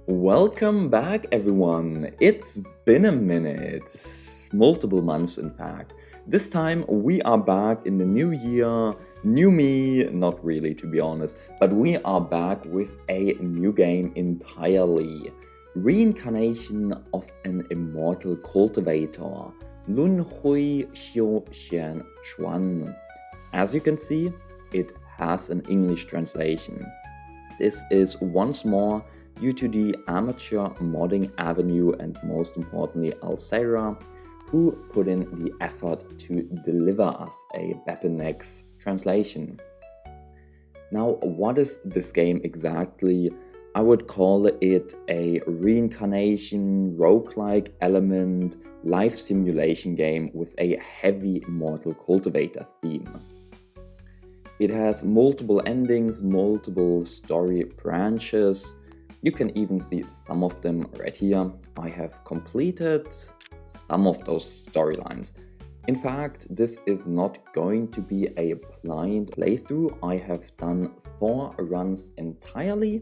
Welcome back, everyone. It's been a minute, multiple months, in fact. This time we are back in the new year, new me, not really to be honest, but we are back with a new game entirely. Reincarnation of an Immortal Cultivator, Lun Hui Xiu Xian Chuan. As you can see, it has an English translation. This is once more due to the amateur modding avenue and most importantly Alcera, who put in the effort to deliver us a Bepinex translation. Now, what is this game exactly? I would call it a reincarnation, roguelike element, life simulation game with a heavy Immortal Cultivator theme. It has multiple endings, multiple story branches. You can even see some of them right here. I have completed some of those storylines. In fact, this is not going to be a blind playthrough. I have done 4 runs entirely.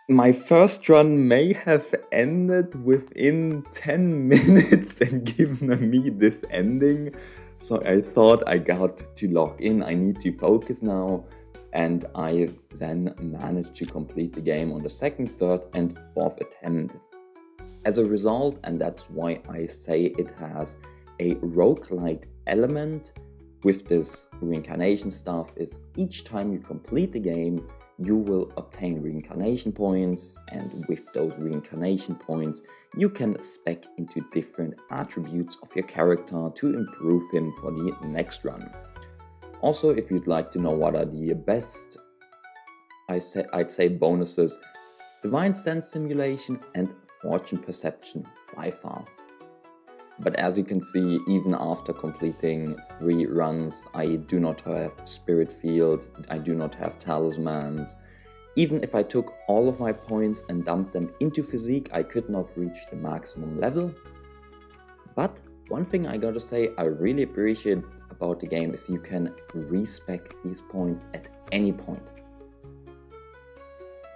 My first run may have ended within 10 minutes and given me this ending. So I thought I got to log in. I need to focus now. And I then managed to complete the game on the 2nd, 3rd and 4th attempt. As a result, and that's why I say it has a roguelike element with this reincarnation stuff, is each time you complete the game, you will obtain reincarnation points, and with those reincarnation points, you can spec into different attributes of your character to improve him for the next run. Also, if you'd like to know what are the best, I'd say bonuses, Divine Sense Simulation and Fortune Perception by far. But as you can see, even after completing 3 runs, I do not have Spirit Field, I do not have Talismans. Even if I took all of my points and dumped them into Physique, I could not reach the maximum level. But one thing I gotta say I really appreciate about the game is you can respec these points at any point.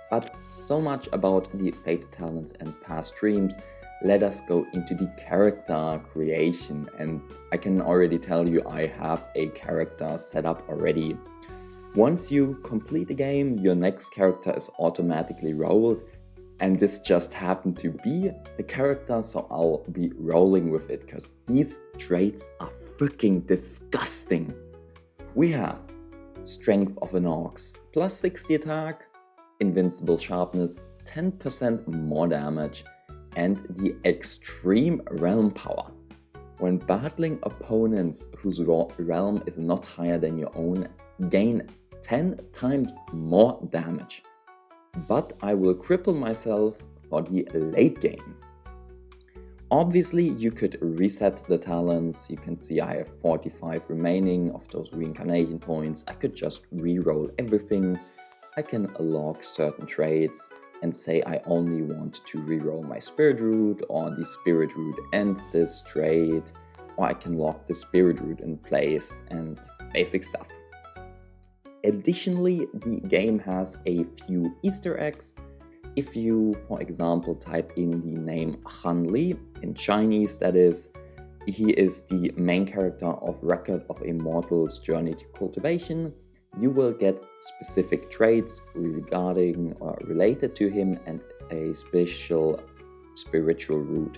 But so much about the Fated Talents and past streams. Let us go into the character creation, and I can already tell you I have a character set up already. Once you complete the game, your next character is automatically rolled, and this just happened to be the character, so I'll be rolling with it because these traits are freaking disgusting. We have Strength of an Ox, plus 60 attack, Invincible Sharpness, 10% more damage, and the Extreme Realm Power. When battling opponents whose realm is not higher than your own, gain 10 times more damage. But I will cripple myself for the late game. Obviously, you could reset the talents. You can see I have 45 remaining of those reincarnation points. I could just re-roll everything. I can log certain traits and say I only want to re-roll my Spirit Root or the Spirit Root and this trait, or I can lock the Spirit Root in place and basic stuff. Additionally, the game has a few Easter eggs. If you, for example, type in the name Han Li, in Chinese that is, he is the main character of Record of Immortal's Journey to Cultivation, you will get specific traits regarding or related to him and a special spiritual root.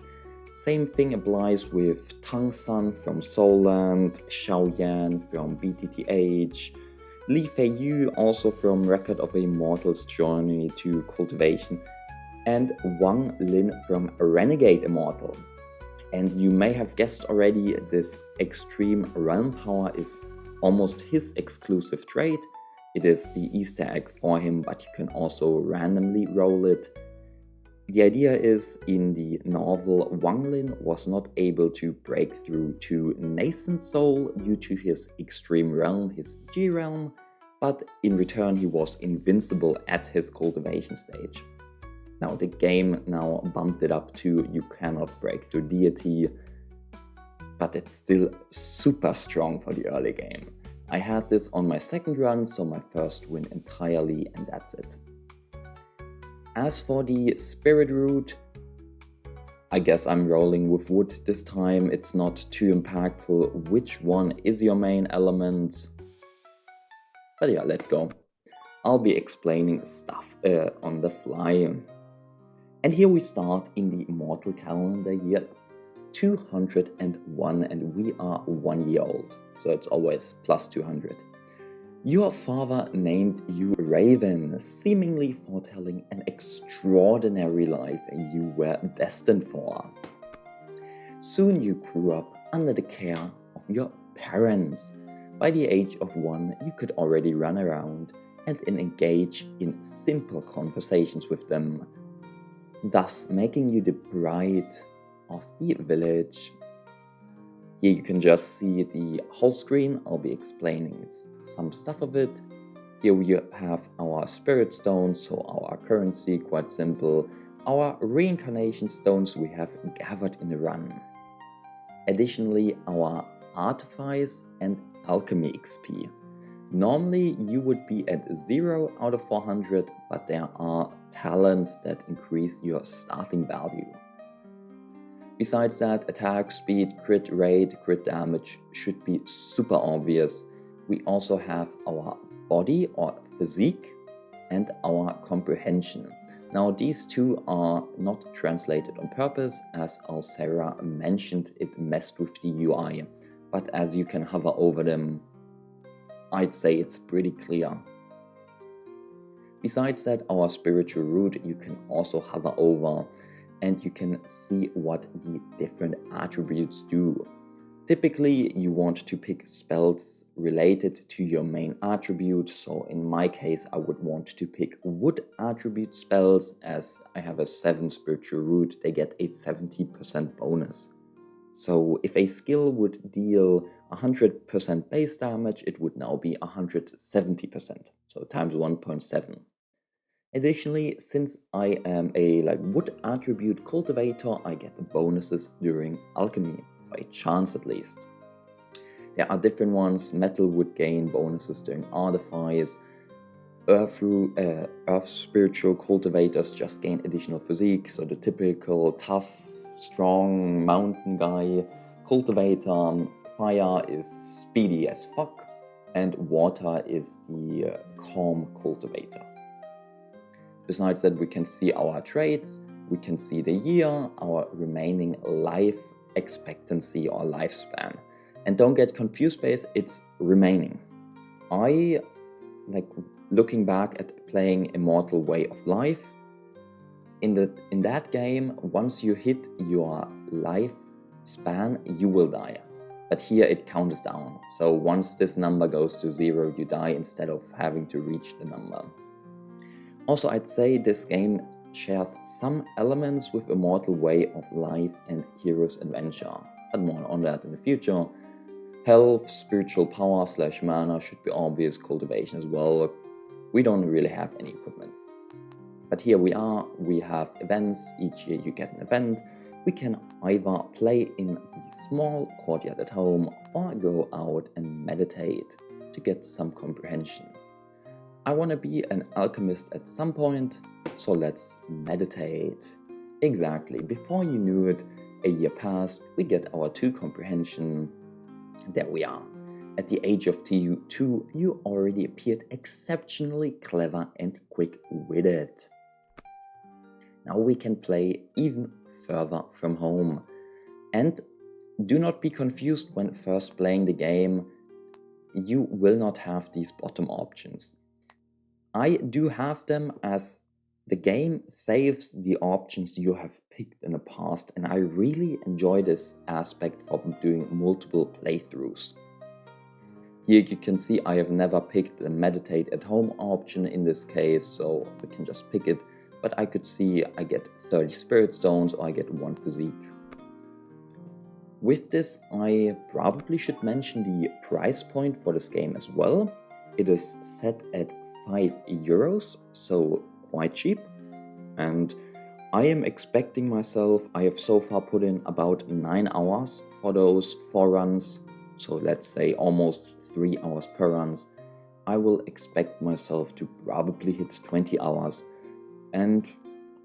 Same thing applies with Tang San from Soulland, Xiao Yan from BTTH, Li Feiyu also from Record of Immortal's Journey to Cultivation, and Wang Lin from Renegade Immortal. And you may have guessed already, this Extreme Realm Power is almost his exclusive trait. It is the Easter egg for him, but you can also randomly roll it. The idea is, in the novel, Wang Lin was not able to break through to Nascent Soul due to his Extreme Realm, his G Realm, but in return he was invincible at his cultivation stage. Now the game now bumped it up to you cannot break through Deity, but it's still super strong for the early game. I had this on my 2nd run, so my 1st win entirely, and that's it. As for the spirit root, I guess I'm rolling with wood this time. It's not too impactful which one is your main element. But yeah, let's go. I'll be explaining stuff on the fly. And here we start in the Immortal calendar year 201, and we are 1 year old. So it's always plus 200. Your father named you Raven, seemingly foretelling an extraordinary life you were destined for. Soon you grew up under the care of your parents. By the age of 1, you could already run around and engage in simple conversations with them, thus making you the pride of the village. Here you can just see the whole screen. I'll be explaining some stuff of it. Here we have our spirit stones, so our currency, quite simple. Our reincarnation stones we have gathered in a run. Additionally, our artifice and alchemy XP. Normally you would be at 0 out of 400, but there are talents that increase your starting value. Besides that, attack speed, crit rate, crit damage should be super obvious. We also have our body or physique and our comprehension. Now these two are not translated on purpose, as Alcera mentioned it messed with the UI, but as you can hover over them, I'd say it's pretty clear. Besides that, our spiritual root you can also hover over, and you can see what the different attributes do. Typically, you want to pick spells related to your main attribute, so in my case I would want to pick wood attribute spells. As I have a 7 spiritual root, they get a 70% bonus. So if a skill would deal 100% base damage, it would now be 170%, so times 1.7. Additionally, since I am a wood attribute cultivator, I get the bonuses during alchemy, by chance at least. There are different ones. Metal would gain bonuses during artifice. Earth spiritual cultivators just gain additional physique, so the typical tough, strong mountain guy. Cultivator, fire is speedy as fuck, and water is the calm cultivator. Besides that, we can see our traits, we can see the year, our remaining life expectancy or lifespan. And don't get confused, base, it's remaining. I looking back at playing Immortal Way of Life. In that game, once you hit your lifespan, you will die. But here it counts down. So once this number goes to 0, you die instead of having to reach the number. Also, I'd say this game shares some elements with Immortal Way of Life and Hero's Adventure, but more on that in the future. Health, spiritual power / mana should be obvious, cultivation as well. We don't really have any equipment. But here we have events. Each year you get an event. We can either play in the small courtyard at home or go out and meditate to get some comprehension. I want to be an alchemist at some point, so let's meditate. Exactly, before you knew it, a year passed, we get our 2 comprehension. There we are. At the age of 2, you already appeared exceptionally clever and quick-witted. Now we can play even further from home. And do not be confused when first playing the game. You will not have these bottom options. I do have them, as the game saves the options you have picked in the past, and I really enjoy this aspect of doing multiple playthroughs. Here you can see I have never picked the meditate at home option in this case, so we can just pick it, but I could see I get 30 spirit stones or I get 1 physique. With this, I probably should mention the price point for this game as well. It is set at €5, so quite cheap, and I am expecting myself, I have so far put in about 9 hours for those 4 runs, so let's say almost 3 hours per runs. I will expect myself to probably hit 20 hours, and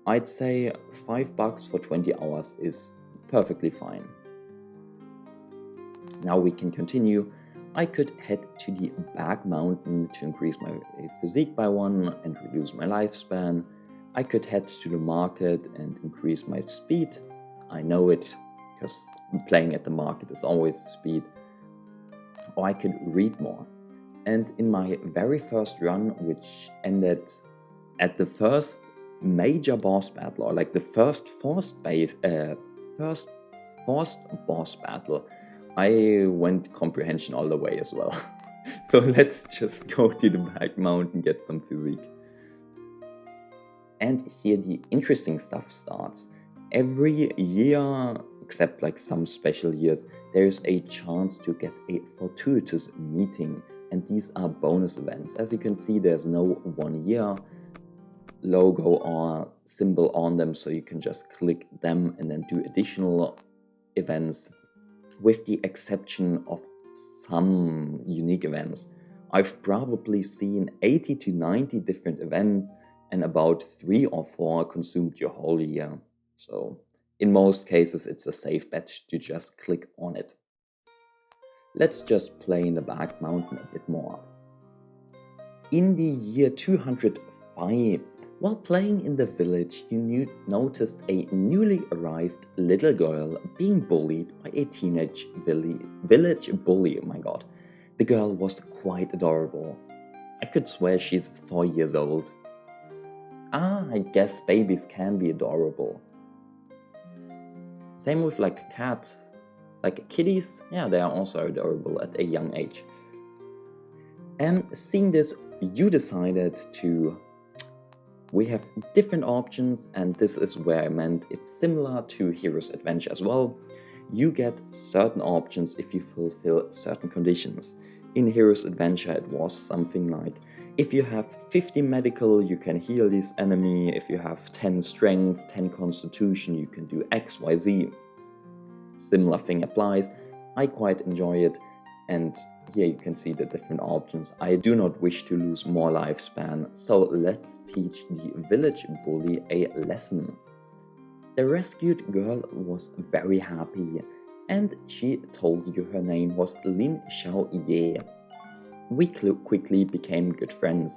I'd say $5 for 20 hours is perfectly fine. Now we can continue. I could head to the back mountain to increase my physique by 1 and reduce my lifespan. I could head to the market and increase my speed. I know it, because playing at the market is always speed. Or I could read more. And in my very first run, which ended at the first major boss battle, or like the first forced boss battle, I went comprehension all the way as well. So let's just go to the back mountain, get some physique. And here the interesting stuff starts. Every year, except like some special years, there's a chance to get a fortuitous meeting, and these are bonus events. As you can see, there's no 1 year logo or symbol on them, so you can just click them and then do additional events, with the exception of some unique events. I've probably seen 80 to 90 different events, and about 3 or 4 consumed your whole year. So in most cases it's a safe bet to just click on it. Let's just play in the back mountain a bit more. In the year 205, while playing in the village, you noticed a newly arrived little girl being bullied by a teenage village bully. Oh my god. The girl was quite adorable. I could swear she's 4 years old. I guess babies can be adorable. Same with like cats. Like kitties, yeah, they are also adorable at a young age. And seeing this, you decided to... We have different options, and this is where I meant it's similar to Hero's Adventure as well. You get certain options if you fulfill certain conditions. In Hero's Adventure it was something like, if you have 50 medical, you can heal this enemy. If you have 10 strength, 10 constitution, you can do XYZ. Similar thing applies. I quite enjoy it, and here you can see the different options. I do not wish to lose more lifespan, so let's teach the village bully a lesson. The rescued girl was very happy, and she told you her name was Lin Xiao Ye. We quickly became good friends.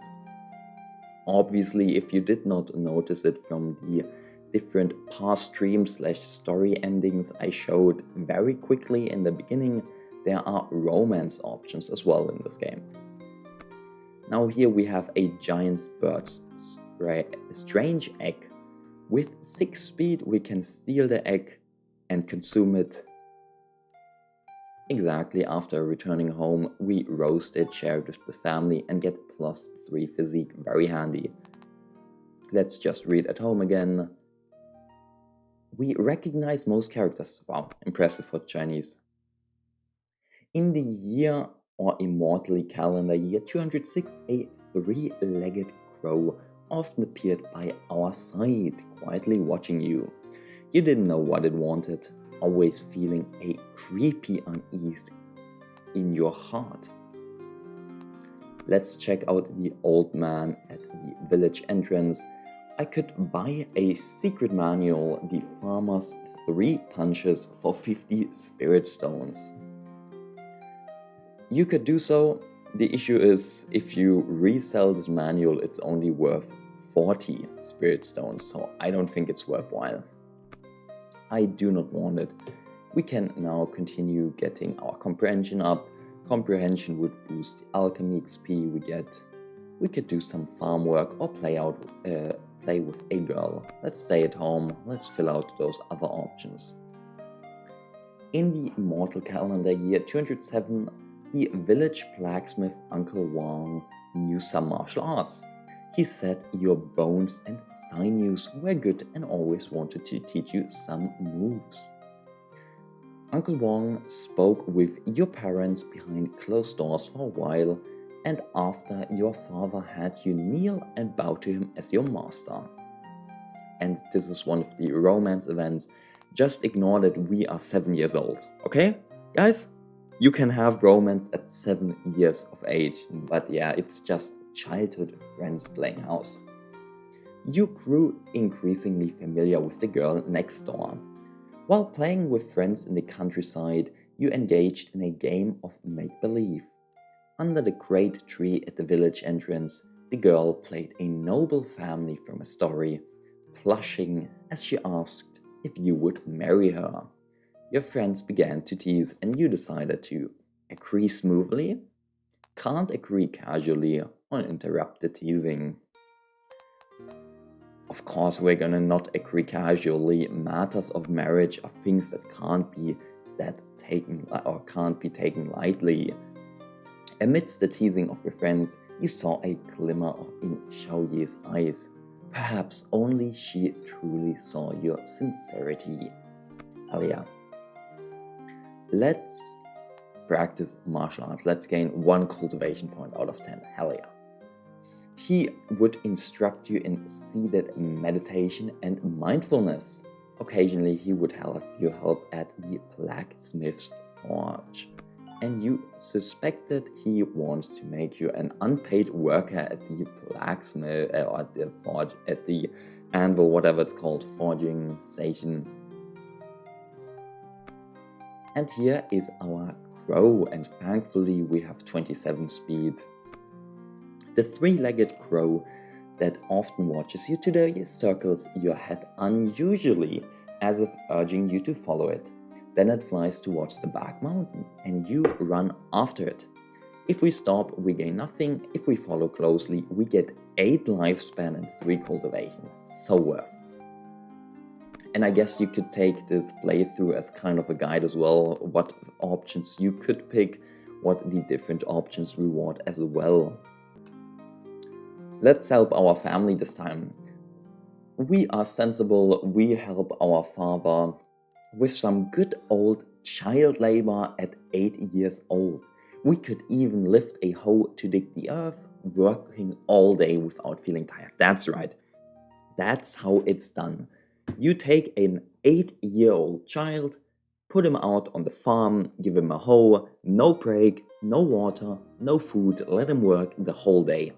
Obviously, if you did not notice it from the different past streams / story endings I showed very quickly in the beginning, there are romance options as well in this game. Now here we have a giant bird's strange egg. With 6 speed we can steal the egg and consume it. Exactly after returning home, we roast it, share it with the family, and get +3 physique, very handy. Let's just read at home again. We recognize most characters. Wow, impressive for Chinese. In the year or Immortal calendar year 206, a 3-legged crow often appeared by our side, quietly watching you. You didn't know what it wanted, always feeling a creepy unease in your heart. Let's check out the old man at the village entrance. I could buy a secret manual, the farmer's 3 punches for 50 spirit stones. You could do so. The issue is, if you resell this manual, it's only worth 40 spirit stones, so I don't think it's worthwhile. I do not want it. We can now continue getting our comprehension up. Comprehension would boost the alchemy XP we get. We could do some farm work or play with a girl. Let's stay at home. Let's fill out those other options. In the Immortal calendar year 207, the village blacksmith Uncle Wang knew some martial arts. He said your bones and sinews were good and always wanted to teach you some moves. Uncle Wang spoke with your parents behind closed doors for a while, and after your father had you kneel and bow to him as your master. And this is one of the romance events. Just ignore that we are 7 years old, okay? Guys, you can have romance at 7 years of age, but yeah, it's just childhood friends playing house. You grew increasingly familiar with the girl next door. While playing with friends in the countryside, you engaged in a game of make-believe. Under the great tree at the village entrance, the girl played a noble family from a story, blushing as she asked if you would marry her. Your friends began to tease and you decided to agree smoothly, can't agree casually, or interrupt the teasing. Of course, we're gonna not agree casually. Matters of marriage are things that can't be taken lightly. Amidst the teasing of your friends, you saw a glimmer in Xiaoye's eyes. Perhaps only she truly saw your sincerity. Hell yeah. Let's practice martial arts. Let's gain 1 cultivation point out of 10. Hell yeah. He would instruct you in seated meditation and mindfulness. Occasionally, he would have you help at the blacksmith's forge. And you suspected he wants to make you an unpaid worker at the blacksmith or at the forge, at the anvil, whatever it's called, forging station. And here is our crow, and thankfully we have 27 speed. The 3-legged crow that often watches you today circles your head unusually, as if urging you to follow it. Then it flies towards the back mountain, and you run after it. If we stop, we gain nothing. If we follow closely, we get 8 lifespan and 3 cultivation. So worth. And I guess you could take this playthrough as kind of a guide as well, what options you could pick, what the different options reward as well. Let's help our family this time. We are sensible, we help our father with some good old child labor at 8 years old. We could even lift a hoe to dig the earth, working all day without feeling tired. That's right. That's how it's done. You take an 8-year-old child, put him out on the farm, give him a hoe, no break, no water, no food, let him work the whole day.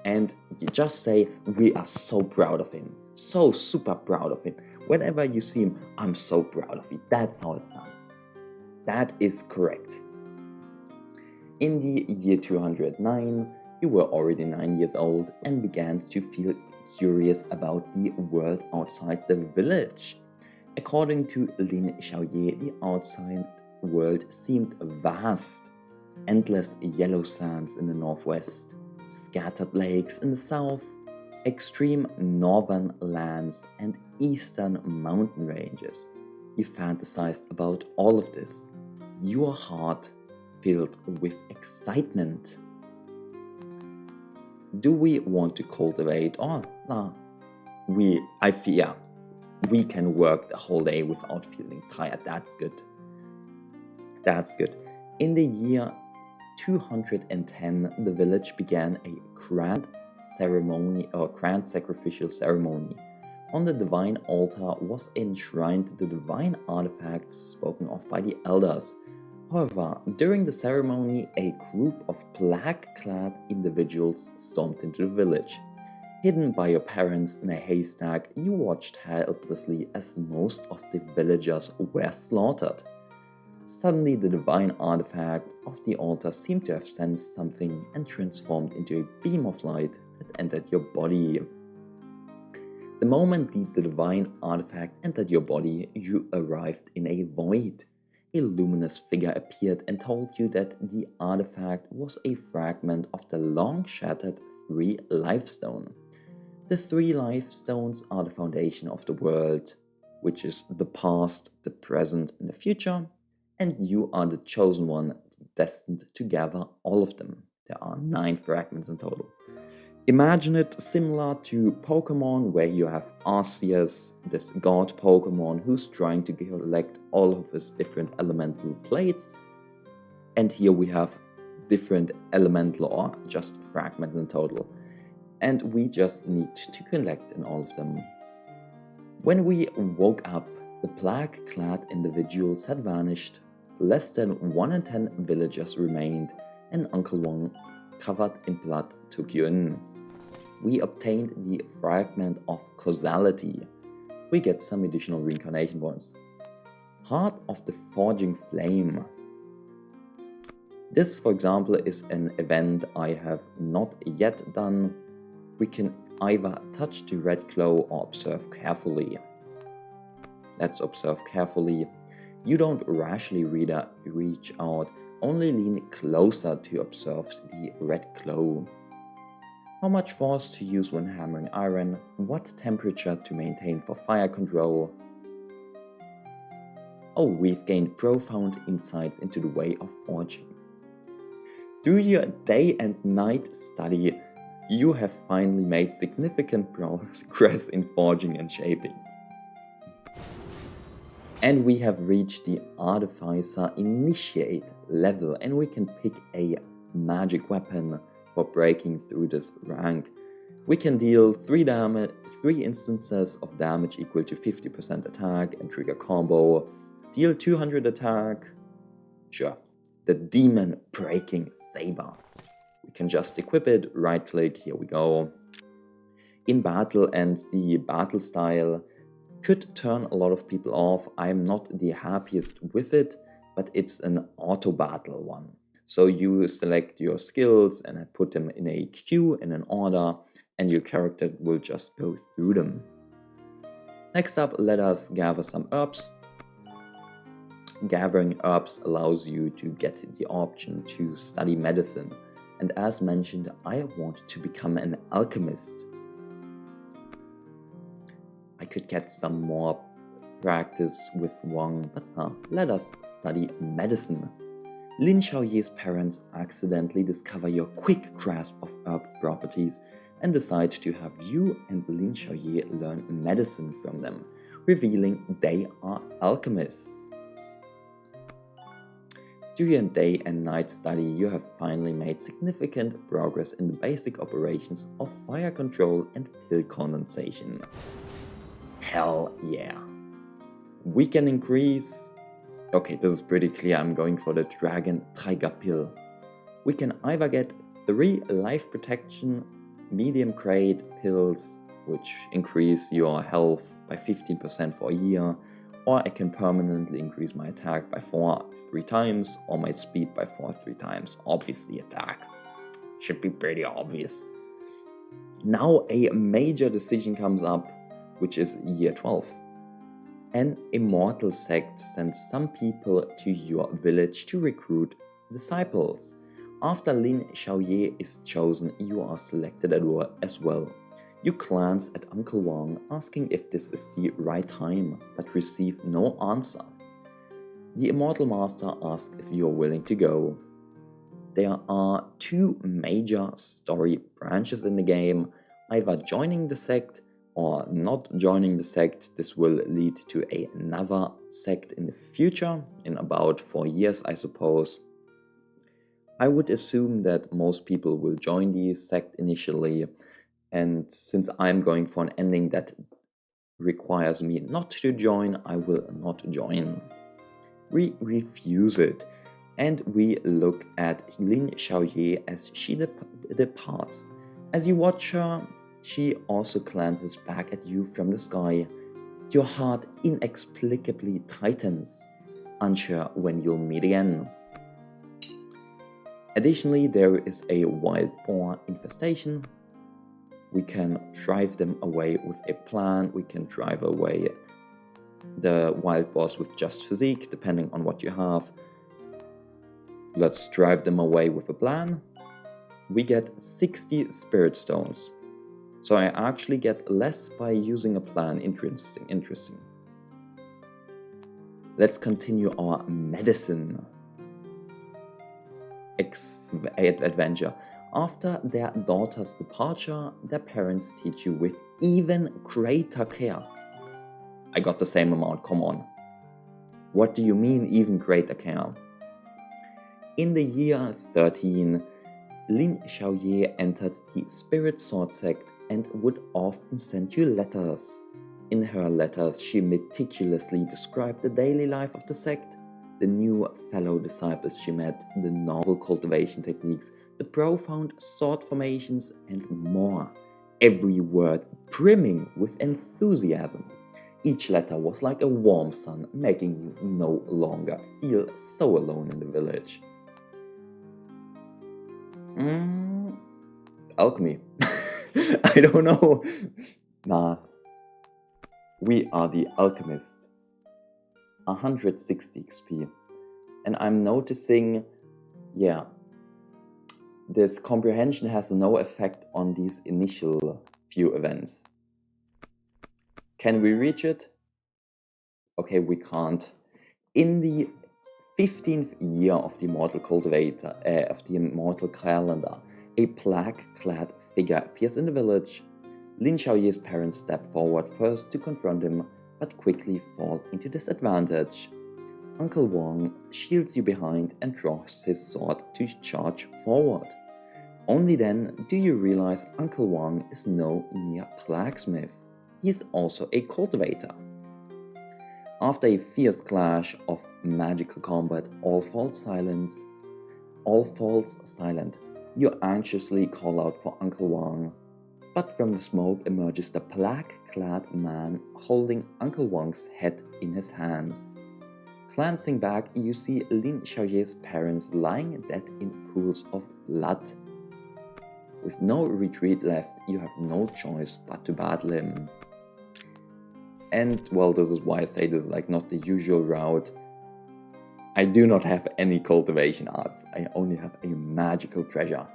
And you just say, we are so proud of him. So super proud of him. Whenever you see him, I'm so proud of you. That's how it's done. That is correct. In the year 209, you were already 9 years old and began to feel curious about the world outside the village. According to Lin Xiaoye, the outside world seemed vast. Endless yellow sands in the northwest, scattered lakes in the south, extreme northern lands and eastern mountain ranges. You fantasized about all of this, your heart filled with excitement. Do we want to cultivate or nah? I fear we can work the whole day without feeling tired. That's good. That's good. In the year 210, the village began a grand sacrificial ceremony. On the divine altar was enshrined the divine artifact spoken of by the elders. However, during the ceremony, a group of black-clad individuals stormed into the village. Hidden by your parents in a haystack, you watched helplessly as most of the villagers were slaughtered. Suddenly, the divine artifact of the altar seemed to have sensed something and transformed into a beam of light that entered your body. The moment the divine artifact entered your body, you arrived in a void. A luminous figure appeared and told you that the artifact was a fragment of the long-shattered 3 lifestone. The 3 lifestones are the foundation of the world, which is the past, the present, and the future, and you are the chosen one destined to gather all of them. There are 9 fragments in total. Imagine it similar to Pokemon, where you have Arceus, this god Pokemon who's trying to collect all of his different elemental plates. And here we have different elemental or just fragments in total. And we just need to collect in all of them. When we woke up, the black-clad individuals had vanished. Less than 1 in 10 villagers remained, and Uncle Wong, covered in blood, took you in. We obtained the fragment of causality. We get some additional reincarnation points. Heart of the Forging Flame. This, for example, is an event I have not yet done. We can either touch the red glow or observe carefully. Let's observe carefully. You don't rashly reach out, only lean closer to observe the red glow. How much force to use when hammering iron, what temperature to maintain for fire control. Oh, we've gained profound insights into the way of forging. Through your day and night study, you have finally made significant progress in forging and shaping. And we have reached the Artificer Initiate level, and we can pick a magic weapon for breaking through this rank. We can deal 3 instances of damage equal to 50% attack and trigger combo, deal 200 attack. Sure, the Demon Breaking Saber. We can just equip it, right click, here we go. In battle, and the battle style could turn a lot of people off. I'm not the happiest with it, but it's an auto battle one. So you select your skills and I put them in a queue in an order, and your character will just go through them. Next up, let us gather some herbs. Gathering herbs allows you to get the option to study medicine, and as mentioned, I want to become an alchemist. I could get some more practice with Wang, but let us study medicine. Lin Xiaoye's parents accidentally discover your quick grasp of herb properties and decide to have you and Lin Xiaoye learn medicine from them, revealing they are alchemists. Through your day and night study, you have finally made significant progress in the basic operations of fire control and pill condensation. Hell yeah. We can increase... Okay, this is pretty clear, I'm going for the Dragon Tiger Pill. We can either get 3 life protection medium grade pills, which increase your health by 15% for a year, or I can permanently increase my attack by 4 3 times, or my speed by 4 3 times. Obviously attack. Should be pretty obvious. Now a major decision comes up, which is year 12. An Immortal Sect sends some people to your village to recruit disciples. After Lin Xiaoye is chosen, you are selected as well. You glance at Uncle Wang, asking if this is the right time, but receive no answer. The Immortal Master asks if you are willing to go. There are 2 major story branches in the game, either joining the sect or not joining the sect. This will lead to another sect in the future, in about 4 years I suppose. I would assume that most people will join the sect initially, and since I'm going for an ending that requires me not to join, I will not join. We refuse it, and we look at Lin Xiaoye as she departs. As you watch her, she also glances back at you from the sky. Your heart inexplicably tightens, unsure when you'll meet again. Additionally, there is a wild boar infestation. We can drive them away with a plan. We can drive away the wild boars with just physique, depending on what you have. Let's drive them away with a plan. We get 60 spirit stones. So I actually get less by using a plan. Interesting. Let's continue our medicine adventure. After their daughter's departure, their parents teach you with even greater care. I got the same amount, come on. What do you mean even greater care? In the year 13, Lin Xiaoye entered the Spirit Sword Sect and would often send you letters. In her letters, she meticulously described the daily life of the sect, the new fellow disciples she met, the novel cultivation techniques, the profound sword formations, and more. every word brimming with enthusiasm. Each letter was like a warm sun, making you no longer feel so alone in the village. Alchemy. I don't know. Nah. We are the alchemist. 160 XP. And I'm noticing, yeah, this comprehension has no effect on these initial few events. Can we reach it? Okay, we can't. In the 15th year of the Immortal Cultivator, of the Immortal calendar, a plague-clad figure appears in the village. Lin Xiaoye's parents step forward first to confront him, but quickly fall into disadvantage. Uncle Wang shields you behind and draws his sword to charge forward. Only then do you realize Uncle Wang is no mere blacksmith. He is also a cultivator. After a fierce clash of magical combat, all falls silent. You anxiously call out for Uncle Wang, but from the smoke emerges the black-clad man holding Uncle Wang's head in his hands. Glancing back, you see Lin Xiaoye's parents lying dead in pools of blood. With no retreat left, you have no choice but to battle him. And well, this is why I say this is like not the usual route. I do not have any cultivation arts, I only have a magical treasure.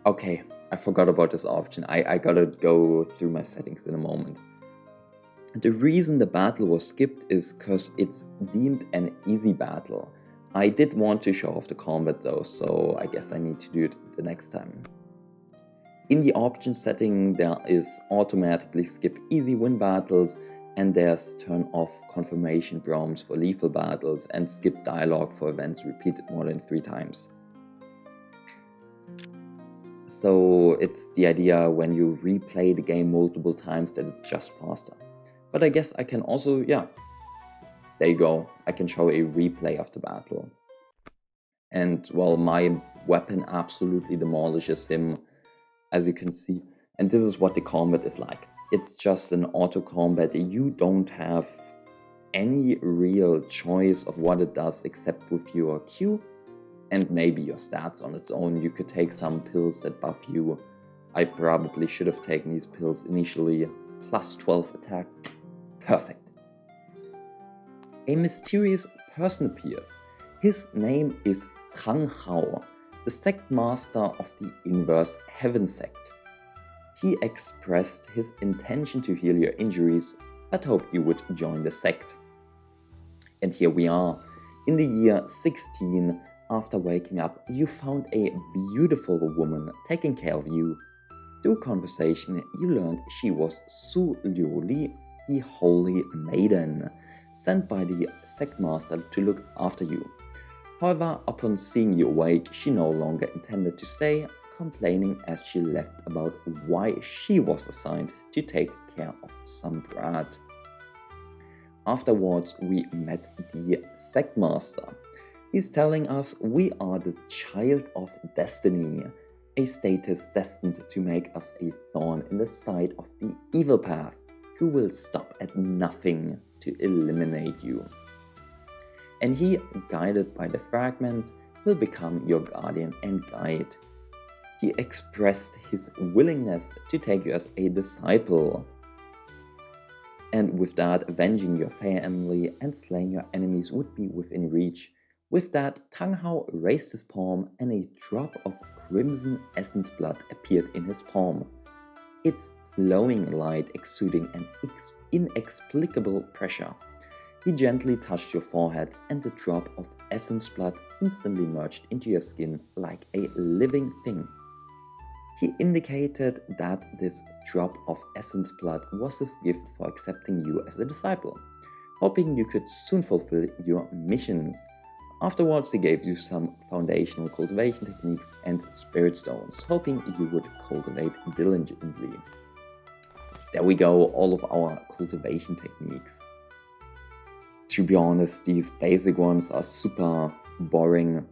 Okay, I forgot about this option. I gotta go through my settings in a moment. The reason the battle was skipped is because it's deemed an easy battle. I did want to show off the combat though, so I guess I need to do it the next time. In the option setting, there is automatically skip easy win battles, and there's turn off confirmation prompts for lethal battles and skip dialogue for events repeated more than 3 times. So it's the idea when you replay the game multiple times that it's just faster. But I guess I can also, yeah, there you go, I can show a replay of the battle. And well, my weapon absolutely demolishes him, as you can see. And this is what the combat is like. It's just an auto combat. You don't have any real choice of what it does except with your Q and maybe your stats on its own. You could take some pills that buff you. I probably should have taken these pills initially. Plus 12 attack. Perfect. A mysterious person appears. His name is Tang Hao, the sect master of the Inverse Heaven Sect. He expressed his intention to heal your injuries, but hoped you would join the sect. And here we are. In the year 16, after waking up, you found a beautiful woman taking care of you. Through conversation, you learned she was Su Liuli, the Holy Maiden, sent by the sect master to look after you. However, upon seeing you awake, she no longer intended to stay, complaining as she left about why she was assigned to take care of some brat. Afterwards, we met the sect master. He's telling us we are the child of destiny, a status destined to make us a thorn in the side of the evil path, who will stop at nothing to eliminate you. And he, guided by the fragments, will become your guardian and guide. He expressed his willingness to take you as a disciple. And with that, avenging your family and slaying your enemies would be within reach. With that, Tang Hao raised his palm and a drop of crimson essence blood appeared in his palm. Its flowing light exuding an inexplicable pressure. He gently touched your forehead and the drop of essence blood instantly merged into your skin like a living thing. He indicated that this drop of essence blood was his gift for accepting you as a disciple, hoping you could soon fulfill your missions. Afterwards, he gave you some foundational cultivation techniques and spirit stones, hoping you would cultivate diligently. There we go, all of our cultivation techniques. To be honest, these basic ones are super boring.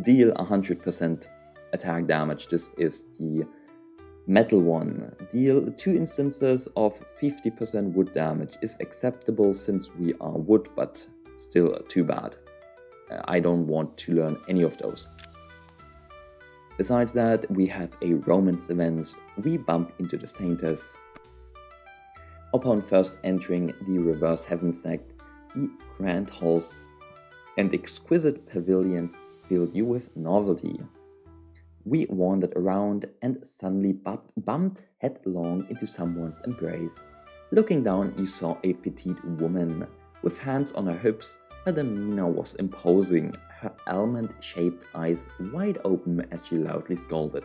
Deal 100% attack damage. This is the metal one. Deal 2 instances of 50% wood damage is acceptable since we are wood, but still too bad. I don't want to learn any of those. Besides that, we have a romance event. We bump into the Saintess. Upon first entering the Reverse Heaven Sect, the grand halls and exquisite pavilions filled you with novelty. We wandered around and suddenly bumped headlong into someone's embrace. Looking down, you saw a petite woman with hands on her hips. Her demeanor was imposing, her almond-shaped eyes wide open as she loudly scolded.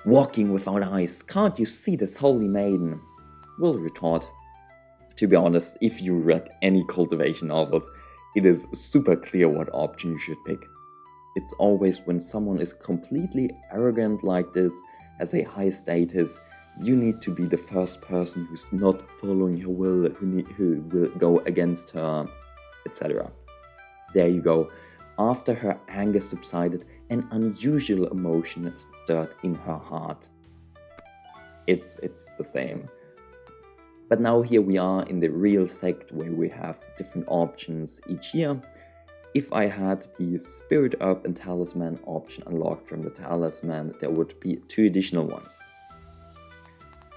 "Walking without eyes, can't you see this holy maiden?" Will retort. To be honest, if you read any cultivation novels, it is super clear what option you should pick. It's always when someone is completely arrogant like this, has a high status, you need to be the first person who's not following her will, who will go against her, etc. There you go. After her anger subsided, an unusual emotion stirred in her heart. It's the same. But now here we are in the real sect where we have different options each year. If I had the Spirit Herb and Talisman option unlocked from the Talisman, there would be 2 additional ones.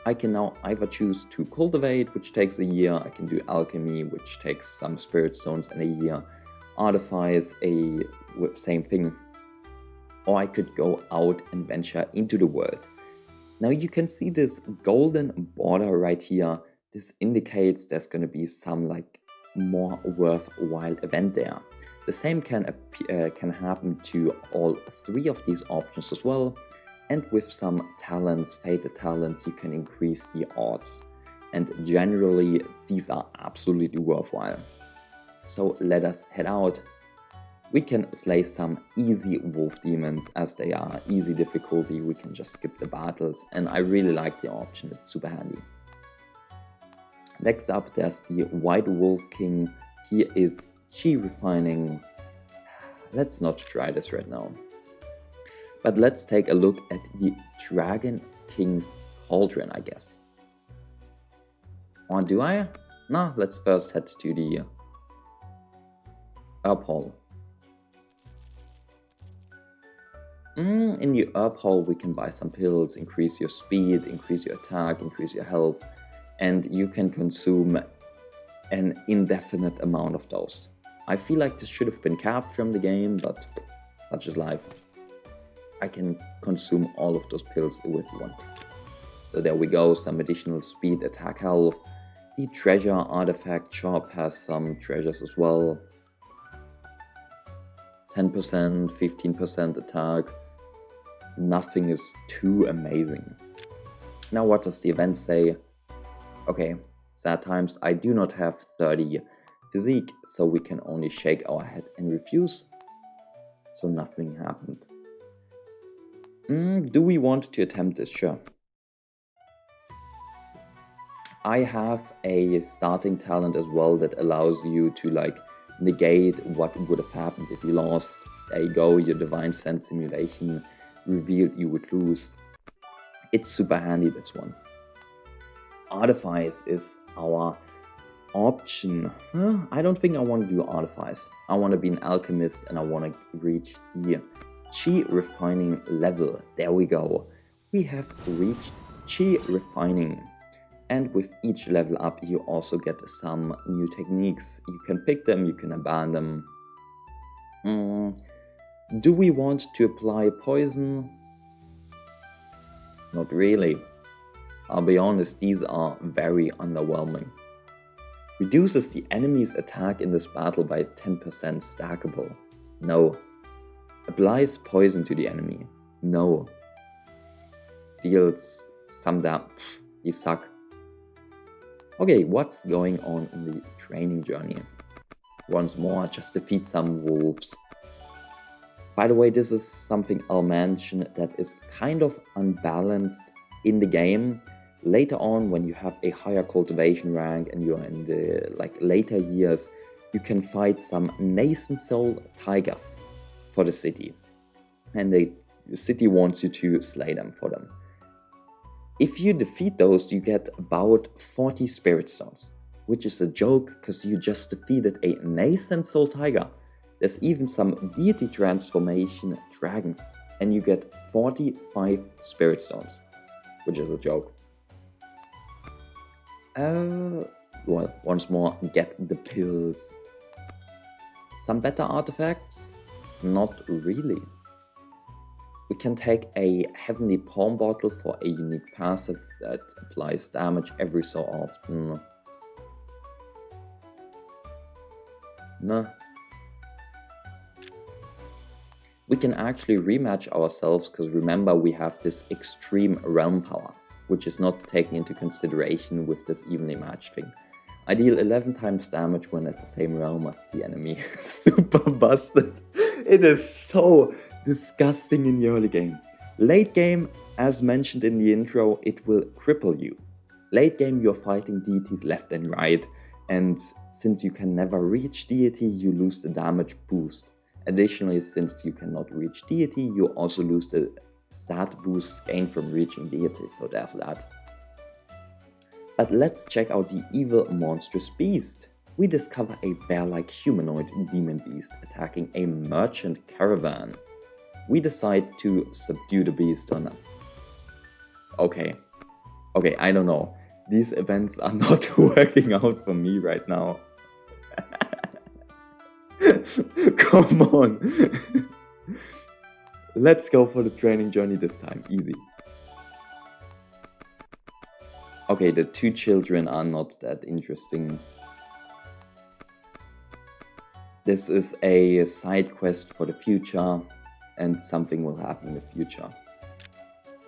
I can now either choose to Cultivate, which takes a year, I can do Alchemy, which takes some Spirit Stones and a year, Artifice, same thing, or I could go out and venture into the world. Now you can see this golden border right here. This indicates there's going to be some like more worthwhile event there. The same can happen to all 3 of these options as well. And with some talents, fated talents, you can increase the odds. And generally, these are absolutely worthwhile. So let us head out. We can slay some easy wolf demons as they are easy difficulty. We can just skip the battles. And I really like the option. It's super handy. Next up, there's the White Wolf King. Here is Chi Refining. Let's not try this right now. But let's take a look at the Dragon King's Cauldron, I guess. Or do I? No, let's first head to the Herb Hall. In the Herb Hall, we can buy some pills, increase your speed, increase your attack, increase your health, and you can consume an indefinite amount of those. I feel like this should have been capped from the game, but such is life. I can consume all of those pills if you want. So there we go, some additional speed, attack, health. The treasure artifact shop has some treasures as well. 10%, 15% attack. Nothing is too amazing. Now what does the event say? Okay, sad times, I do not have 30 physique, so we can only shake our head and refuse. So nothing happened. Do we want to attempt this? Sure. I have a starting talent as well that allows you to like negate what would have happened if you lost. There you go, your Divine Sense simulation revealed you would lose. It's super handy, this one. Artifice is our option. I don't think I want to do Artifice. I want to be an alchemist and I want to reach the Chi Refining level. There we go. We have reached Chi Refining. And with each level up, you also get some new techniques. You can pick them, you can abandon them. Do we want to apply poison? Not really. I'll be honest, these are very underwhelming. Reduces the enemy's attack in this battle by 10% stackable. No. Applies poison to the enemy. No. Deals some damage. You suck. Okay, what's going on in the training journey? Once more, just defeat some wolves. By the way, this is something I'll mention that is kind of unbalanced in the game. Later on, when you have a higher cultivation rank and you're in the later years, you can fight some nascent soul tigers for the city. And they Your city wants you to slay them for them. If you defeat those, you get about 40 spirit stones, which is a joke because you just defeated a nascent soul tiger. There's even some deity transformation dragons, and you get 45 spirit stones, which is a joke. Well, once more, get the pills. Some better artifacts? Not really. We can take a heavenly palm bottle for a unique passive that applies damage every so often. Nah. We can actually rematch ourselves because remember we have this extreme realm power, which is not taken into consideration with this evenly matched thing. I deal 11 times damage when at the same realm as the enemy. Super busted. It is so disgusting in the early game. Late game, as mentioned in the intro, it will cripple you. Late game you're fighting deities left and right, and since you can never reach deity, you lose the damage boost. Additionally, since you cannot reach deity, you also lose the stat boosts gained from reaching deity, so there's that. But let's check out the evil monstrous beast. We discover a bear-like humanoid demon beast attacking a merchant caravan. We decide to subdue the beast on them. Okay, I don't know. These events are not working out for me right now. Come on. Let's go for the training journey this time. Easy. Okay, the two children are not that interesting. This is a side quest for the future, and something will happen in the future.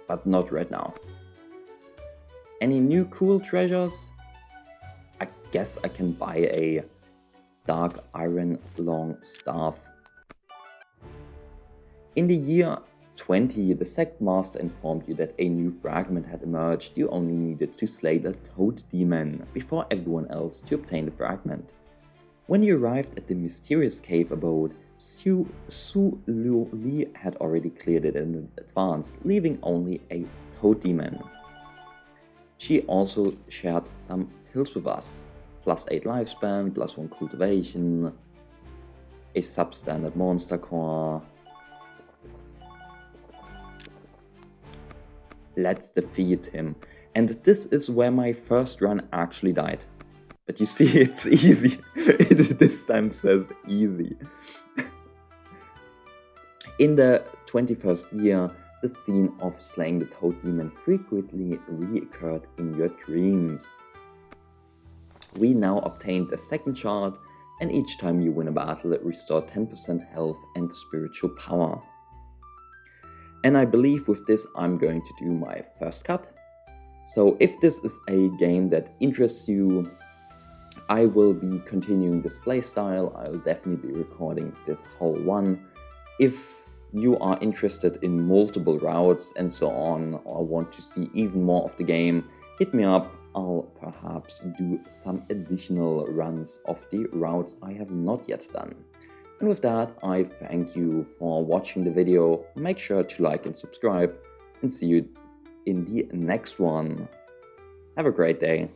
But not right now. Any new cool treasures? I guess I can buy a dark iron long staff. In the year 20, the Sect Master informed you that a new fragment had emerged. You only needed to slay the Toad Demon before everyone else to obtain the fragment. When you arrived at the mysterious cave abode, Su Lu Li had already cleared it in advance, leaving only a Toad Demon. She also shared some pills with us. +8 lifespan, +1 cultivation, a substandard monster core. Let's defeat him. And this is where my first run actually died. But you see, it's easy. It this time says easy. In the 21st year, the scene of slaying the Toad Demon frequently reoccurred in your dreams. We now obtained the second shard, and each time you win a battle, it restores 10% health and spiritual power. And I believe with this I'm going to do my first cut. So if this is a game that interests you, I will be continuing this playstyle. I'll definitely be recording this whole one. If you are interested in multiple routes and so on, or want to see even more of the game, hit me up. I'll perhaps do some additional runs of the routes I have not yet done. And with that, I thank you for watching the video. Make sure to like and subscribe, and see you in the next one. Have a great day.